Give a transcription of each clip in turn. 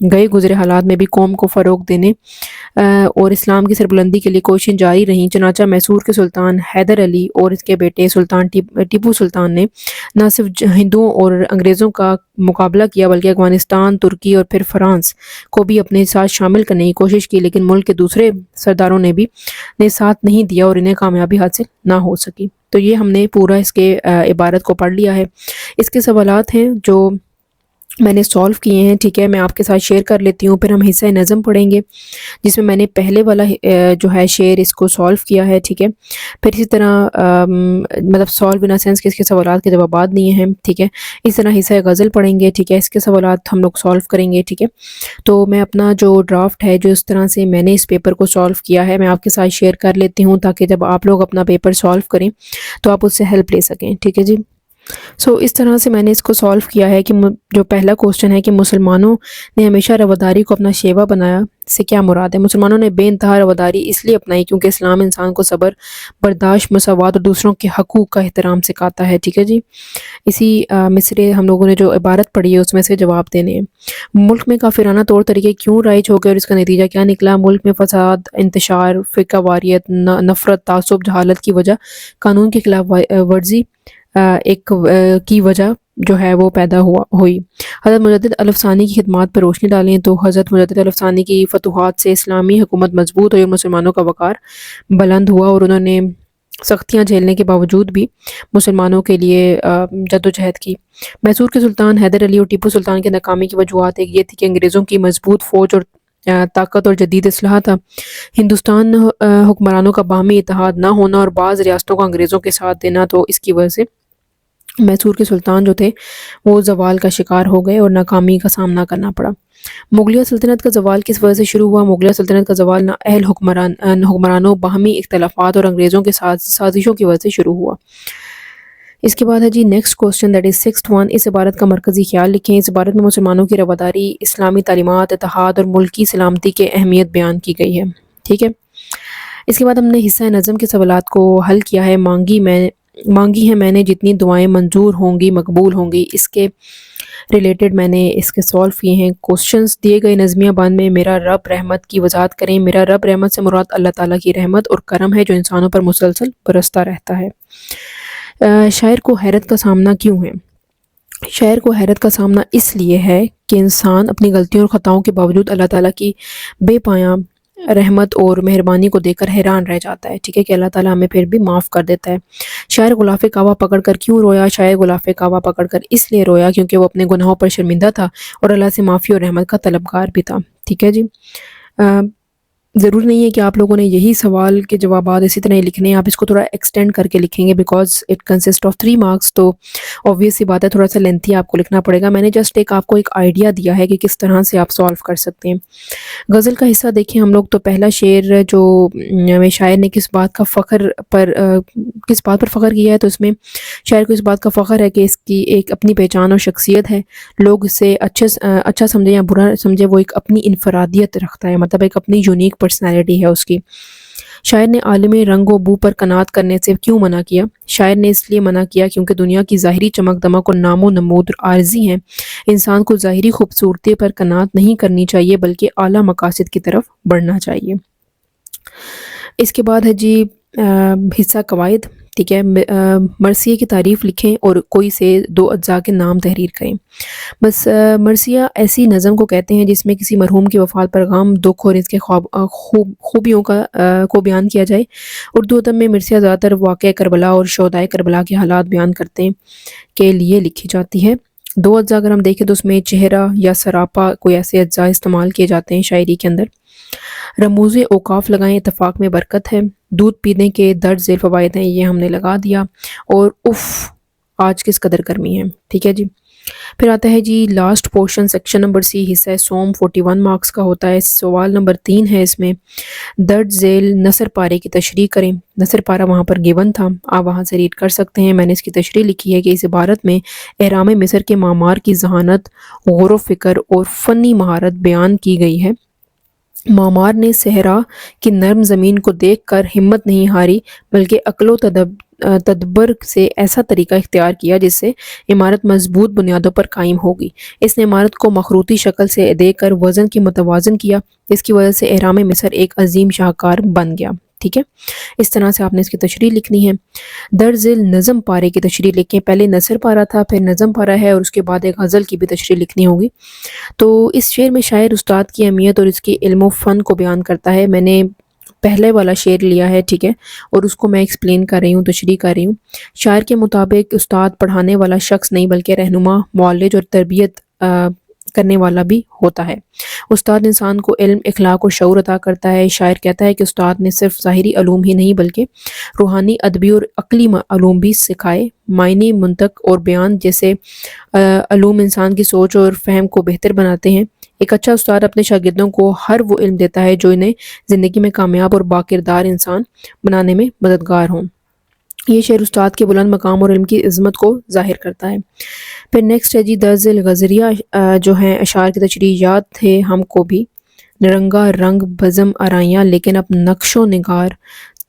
گئے گزرے حالات میں بھی قوم کو فروغ دینے اور اسلام کی سربلندی کے لیے کوششیں جاری رہیں۔ چنانچہ میسور کے سلطان حیدر علی اور اس کے بیٹے سلطان ٹیپو سلطان نے نہ صرف ہندوؤں اور انگریزوں کا مقابلہ کیا بلکہ افغانستان، ترکی اور پھر فرانس کو بھی اپنے ساتھ شامل کرنے کی کوشش کی، لیکن ملک کے دوسرے سرداروں نے ساتھ نہیں دیا اور انہیں کامیابی حاصل نہ ہو سکی۔ تو یہ ہم نے پورا اس کے عبارت کو پڑھ لیا ہے۔ اس کے سوالات ہیں جو میں نے سولو کیے ہیں، ٹھیک ہے، میں آپ کے ساتھ شیئر کر لیتی ہوں، پھر ہم حصہ نظم پڑھیں گے جس میں نے پہلے والا جو ہے شعر اس کو سولو کیا ہے، ٹھیک ہے، پھر اسی طرح مطلب سولو ان سینس کہ اس کے سوالات کے جوابات دیے ہیں، ٹھیک ہے، اس طرح حصہ غزل پڑھیں گے، ٹھیک ہے، اس کے سوالات ہم لوگ سولو کریں گے، ٹھیک ہے۔ تو میں اپنا جو ڈرافٹ ہے جو اس طرح سے میں نے اس پیپر کو سولو کیا ہے میں آپ کے ساتھ شیئر کر لیتی ہوں تاکہ جب آپ لوگ اپنا پیپر سولو کریں تو آپ اس سے ہیلپ لے سکیں، ٹھیک ہے جی۔ اس طرح سے میں نے اس کو سولو کیا ہے کہ جو پہلا کوسچن ہے کہ مسلمانوں نے ہمیشہ رواداری کو اپنا شیوا بنایا سے کیا مراد ہے؟ مسلمانوں نے بے انتہا رواداری اس لیے اپنائی کیونکہ اسلام انسان کو صبر، برداشت، مساوات اور دوسروں کے حقوق کا احترام سکھاتا ہے، ٹھیک ہے جی۔ اسی مصرے ہم لوگوں نے جو عبارت پڑھی ہے اس میں سے جواب دینے ہیں۔ ملک میں کافرانہ طور طریقے کیوں رائج ہو گئے اور اس کا نتیجہ کیا نکلا؟ ملک میں فساد، انتشار، فرقہ واریت، نفرت، تعصب، جہالت کی وجہ قانون کی خلاف ورزی ایک کی وجہ جو ہے وہ پیدا ہوئی۔ حضرت مجدد الف ثانی کی خدمات پر روشنی ڈالیں تو حضرت مجدد الف ثانی کی فتوحات سے اسلامی حکومت مضبوط ہوئی اور مسلمانوں کا وقار بلند ہوا اور انہوں نے سختیاں جھیلنے کے باوجود بھی مسلمانوں کے لیے جدوجہد کی۔ میسور کے سلطان حیدر علی اور ٹیپو سلطان کی ناکامی کی وجوہات ایک یہ تھی کہ انگریزوں کی مضبوط فوج اور طاقت اور جدید اسلحہ تھا، ہندوستان حکمرانوں کا باہمی اتحاد نہ ہونا اور بعض ریاستوں کا انگریزوں کے ساتھ دینا، تو اس کی وجہ سے میسور کے سلطان جو تھے وہ زوال کا شکار ہو گئے اور ناکامی کا سامنا کرنا پڑا۔ مغلیہ سلطنت کا زوال کس وجہ سے شروع ہوا؟ مغلیہ سلطنت کا زوال نااہل حکمرانوں، باہمی اختلافات اور انگریزوں کے ساتھ سازشوں کی وجہ سے شروع ہوا۔ اس کے بعد ہے جی next question that is 6th 1، اس عبارت کا مرکزی خیال لکھیں۔ اس عبارت میں مسلمانوں کی رواداری، اسلامی تعلیمات، اتحاد اور ملکی سلامتی کی اہمیت بیان کی گئی ہے، ٹھیک ہے۔ اس کے بعد ہم نے حصہ نظم کے سوالات کو حل کیا ہے۔ مانگی ہے میں نے جتنی دعائیں منظور ہوں گی مقبول ہوں گی، اس کے ریلیٹڈ میں نے اس کے سولو کیے ہیں کوسچنز۔ دیے گئے نظمیہ بند میں میرا رب رحمت کی وضاحت کریں۔ میرا رب رحمت سے مراد اللہ تعالیٰ کی رحمت اور کرم ہے جو انسانوں پر مسلسل برستا رہتا ہے۔ شاعر کو حیرت کا سامنا کیوں ہے؟ شاعر کو حیرت کا سامنا اس لیے ہے کہ انسان اپنی غلطیوں اور خطاؤں کے باوجود اللہ تعالیٰ کی بے پایاں رحمت اور مہربانی کو دیکھ کر حیران رہ جاتا ہے، ٹھیک ہے، کہ اللہ تعالیٰ ہمیں پھر بھی معاف کر دیتا ہے۔ شاعر غلاف کعبہ پکڑ کر کیوں رویا؟ شاعر غلاف کعبہ پکڑ کر اس لیے رویا کیونکہ وہ اپنے گناہوں پر شرمندہ تھا اور اللہ سے معافی اور رحمت کا طلبگار بھی تھا، ٹھیک ہے جی۔ ضروری نہیں ہے کہ آپ لوگوں نے یہی سوال کے جوابات اسی طرح ہی لکھنے ہیں، آپ اس کو تھوڑا ایکسٹینڈ کر کے لکھیں گے because it consist of 3 marks, تو obvious سی بات ہے تھوڑا سا لینتھی آپ کو لکھنا پڑے گا۔ میں نے جسٹ آپ کو ایک آئیڈیا دیا ہے کہ کس طرح سے آپ سولو کر سکتے ہیں۔ غزل کا حصہ دیکھیں ہم لوگ، تو پہلا شعر جو شاعر نے کس بات پر فخر کیا ہے، تو اس میں شاعر کو اس بات کا فخر ہے کہ اس کی ایک اپنی پہچان اور شخصیت ہے، لوگ اسے اچھا سمجھے یا برا سمجھے، وہ ایک اپنی انفرادیت رکھتا ہے، مطلب ایک اپنی یونیک پرسنالٹی ہے اس کی۔ شاعر نے عالم رنگ و بو پر قناعت کرنے سے کیوں منع کیا؟ شاعر نے اس لیے منع کیا کیونکہ دنیا کی ظاہری چمک دمک اور نام و نمود عارضی ہیں، انسان کو ظاہری خوبصورتی پر قناعت نہیں کرنی چاہیے بلکہ اعلیٰ مقاصد کی طرف بڑھنا چاہیے۔ اس کے بعد ہے جی حصہ قواعد، ٹھیک ہے۔ مرثیے کی تعریف لکھیں اور کوئی سے 2 اجزاء کے نام تحریر کریں۔ بس مرثیہ ایسی نظم کو کہتے ہیں جس میں کسی مرحوم کی وفات پر غم، دکھ اور اس کے خوبیوں کو بیان کیا جائے۔ اردو ادب میں مرثیہ زیادہ تر واقعہ کربلا اور شہدائے کربلا کے حالات بیان کرتے کے لیے لکھی جاتی ہے۔ 2 اجزاء اگر ہم دیکھیں تو اس میں چہرہ یا سراپا کوئی ایسے اجزاء استعمال کیے جاتے ہیں شاعری کے اندر۔ رموز اوقاف لگائیں، اتفاق میں برکت ہے۔ دودھ پینے کے درج ذیل فوائد ہیں، یہ ہم نے لگا دیا۔ اور آج کس قدر گرمی ہے، ٹھیک ہے جی۔ پھر آتا ہے جی لاسٹ پورشن، سیکشن نمبر سی، حصہ سوم، 41 مارکس کا ہوتا ہے۔ سوال نمبر 3 ہے اس میں، درج ذیل نثر پارے کی تشریح کریں۔ نثر پارہ وہاں پر گیون تھا، آپ وہاں سے ریڈ کر سکتے ہیں۔ میں نے اس کی تشریح لکھی ہے کہ اس عبارت میں احرام مصر کے معمار کی ذہانت، غور و فکر اور فنی مہارت بیان کی گئی ہے۔ معمار نے صحرا کی نرم زمین کو دیکھ کر ہمت نہیں ہاری بلکہ عقل و تدبر سے ایسا طریقہ اختیار کیا جس سے عمارت مضبوط بنیادوں پر قائم ہوگی۔ اس نے عمارت کو مخروطی شکل سے دے کر وزن کی متوازن کیا، جس کی وجہ سے اہرام مصر ایک عظیم شاہکار بن گیا۔ ٹھیک ہے، اس طرح سے آپ نے اس کی تشریح لکھنی ہے۔ درج نظم پارے کی تشریح لکھیں۔ پہلے نثر پارہ تھا، پھر نظم پارہ ہے، اور اس کے بعد ایک غزل کی بھی تشریح لکھنی ہوگی۔ تو اس شعر میں شاعر استاد کی اہمیت اور اس کے علم و فن کو بیان کرتا ہے۔ میں نے پہلے والا شعر لیا ہے، ٹھیک ہے، اور اس کو میں ایکسپلین کر رہی ہوں، تشریح کر رہی ہوں۔ شاعر کے مطابق استاد پڑھانے والا شخص نہیں بلکہ رہنما، معالج اور تربیت کرنے والا بھی ہوتا ہے۔ استاد انسان کو علم، اخلاق اور شعور عطا کرتا ہے۔ شاعر کہتا ہے کہ استاد نے صرف ظاہری علوم ہی نہیں بلکہ روحانی، ادبی اور عقلی علوم بھی سکھائے۔ معنی، منطق اور بیان جیسے علوم انسان کی سوچ اور فہم کو بہتر بناتے ہیں۔ ایک اچھا استاد اپنے شاگردوں کو ہر وہ علم دیتا ہے جو انہیں زندگی میں کامیاب اور باکردار انسان بنانے میں مددگار ہوں۔ یہ شعر استاد کے بلند مقام اور علم کی عظمت کو ظاہر کرتا ہے۔ پھر نیکسٹ ہے جی درج الغزریہ جو ہیں اشعار کی تشریح۔ یاد تھے ہم کو بھی نرنگا رنگ بزم آرائیاں، لیکن اب نقش و نگار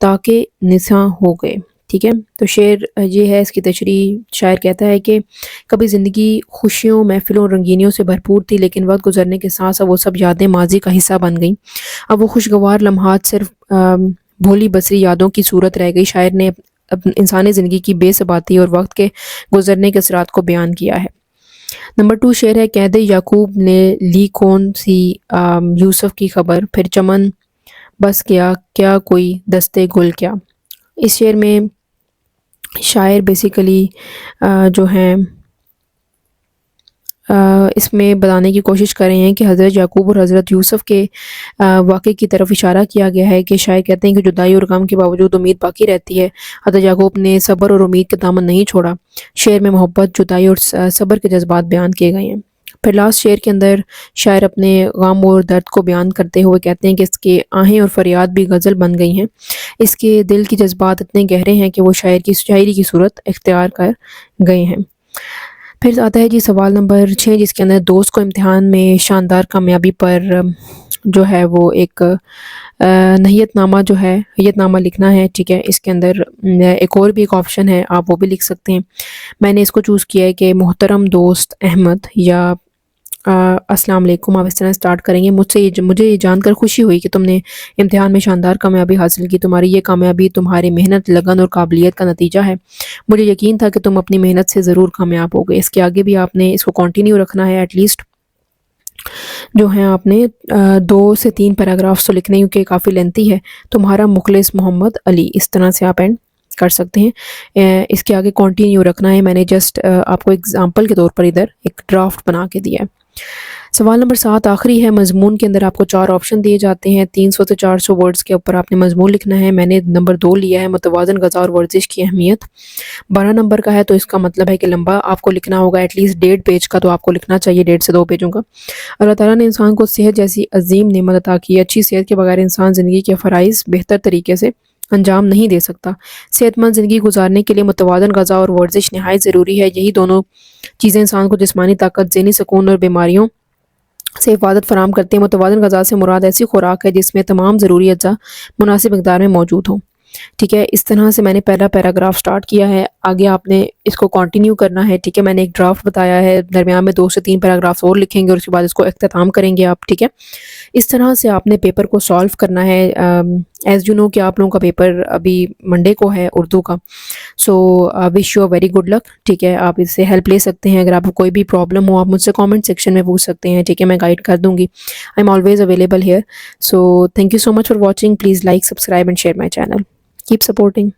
تاکہ نساں ہو گئے۔ ٹھیک ہے، تو شعر یہ ہے، اس کی تشریح۔ شاعر کہتا ہے کہ کبھی زندگی خوشیوں، محفلوں اور رنگینیوں سے بھرپور تھی، لیکن وقت گزرنے کے ساتھ ساتھ وہ سب یادیں ماضی کا حصہ بن گئیں۔ اب وہ خوشگوار لمحات صرف بھولی بصری یادوں کی صورت رہ گئی۔ شاعر نے انسانی زندگی کی بے ثباتی اور وقت کے گزرنے کے اثرات کو بیان کیا ہے۔ نمبر 2 شعر ہے قید یعقوب نے لی کون سی یوسف کی خبر، پھر چمن بس کیا کیا کوئی دستے گل کیا۔ اس شعر میں شاعر بیسیکلی جو ہیں اس میں بتانے کی کوشش کر رہے ہیں کہ حضرت یعقوب اور حضرت یوسف کے واقعے کی طرف اشارہ کیا گیا ہے کہ شاعر کہتے ہیں کہ جدائی اور غم کے باوجود امید باقی رہتی ہے۔ حضرت یعقوب نے صبر اور امید کے دامن نہیں چھوڑا۔ شعر میں محبت، جدائی اور صبر کے جذبات بیان کیے گئے ہیں۔ پھر لاسٹ شعر کے اندر شاعر اپنے غم اور درد کو بیان کرتے ہوئے کہتے ہیں کہ اس کے آہیں اور فریاد بھی غزل بن گئی ہیں۔ اس کے دل کی جذبات اتنے گہرے ہیں کہ وہ شاعری کی صورت اختیار کر گئے ہیں۔ پھر آتا ہے جی سوال نمبر 6 جس کے اندر دوست کو امتحان میں شاندار کامیابی پر جو ہے وہ ایک نیت نامہ لکھنا ہے۔ ٹھیک ہے، اس کے اندر ایک اور بھی ایک آپشن ہے، آپ وہ بھی لکھ سکتے ہیں۔ میں نے اس کو چوز کیا ہے کہ محترم دوست احمد یا السلام علیکم، آپ اس طرح سٹارٹ کریں گے۔ مجھے یہ جان کر خوشی ہوئی کہ تم نے امتحان میں شاندار کامیابی حاصل کی۔ تمہاری یہ کامیابی تمہاری محنت، لگن اور قابلیت کا نتیجہ ہے۔ مجھے یقین تھا کہ تم اپنی محنت سے ضرور کامیاب ہوگے۔ اس کے آگے بھی آپ نے اس کو کنٹینیو رکھنا ہے، ایٹ لیسٹ جو ہیں آپ نے 2 سے 3 پیراگرافس تو لکھنے کیونکہ کافی لینتھی ہے۔ تمہارا مخلص محمد علی، اس طرح سے آپ اینڈ کر سکتے ہیں۔ اس کے آگے کنٹینیو رکھنا ہے۔ میں نے جسٹ آپ کو ایگزامپل کے طور پر ادھر ایک ڈرافٹ بنا کے دیا ہے۔ سوال نمبر 7 آخری ہے۔ مضمون کے اندر آپ کو 4 آپشن دیے جاتے ہیں۔ 300 سے 400 ورڈز کے اوپر آپ نے مضمون لکھنا ہے۔ میں نے نمبر 2 لیا ہے، متوازن غذا اور ورزش کی اہمیت۔ 12 نمبر کا ہے تو اس کا مطلب ہے کہ لمبا آپ کو لکھنا ہوگا، ایٹ لیسٹ 1.5 پیج کا تو آپ کو لکھنا چاہیے، 1.5 سے 2 پیجوں کا۔ اللہ تعالیٰ نے انسان کو صحت جیسی عظیم نعمت عطا کی ہے۔ اچھی صحت کے بغیر انسان زندگی کے فرائض بہتر طریقے سے انجام نہیں دے سکتا۔ صحت مند زندگی گزارنے کے لیے متوازن غذا اور ورزش نہایت ضروری ہے۔ یہی دونوں چیزیں انسان کو جسمانی طاقت، ذہنی سکون اور بیماریوں سے حفاظت فراہم کرتے ہیں۔ متوازن غذا سے مراد ایسی خوراک ہے جس میں تمام ضروری اجزاء مناسب مقدار میں موجود ہوں۔ ٹھیک ہے، اس طرح سے میں نے پہلا پیراگراف سٹارٹ کیا ہے، آگے آپ نے اس کو کنٹینیو کرنا ہے۔ ٹھیک ہے، میں نے ایک ڈرافٹ بتایا ہے، درمیان میں 2 سے 3 پیراگراف اور لکھیں گے اور اس کے بعد اس کو اختتام کریں گے آپ۔ ٹھیک ہے، اس طرح سے آپ نے پیپر کو سالو کرنا ہے۔ ایز یو نو کہ آپ لوگوں کا پیپر ابھی منڈے کو ہے اردو کا، so wish you very good luck. ٹھیک ہے، آپ اس سے ہیلپ لے سکتے ہیں۔ اگر آپ کو کوئی بھی پرابلم ہو آپ مجھ سے کامنٹ سیکشن میں پوچھ سکتے ہیں۔ ٹھیک ہے، میں گائیڈ کر دوں گی۔ I am always available here. So thank you so much for watching. Please like, subscribe and share my channel. Keep supporting.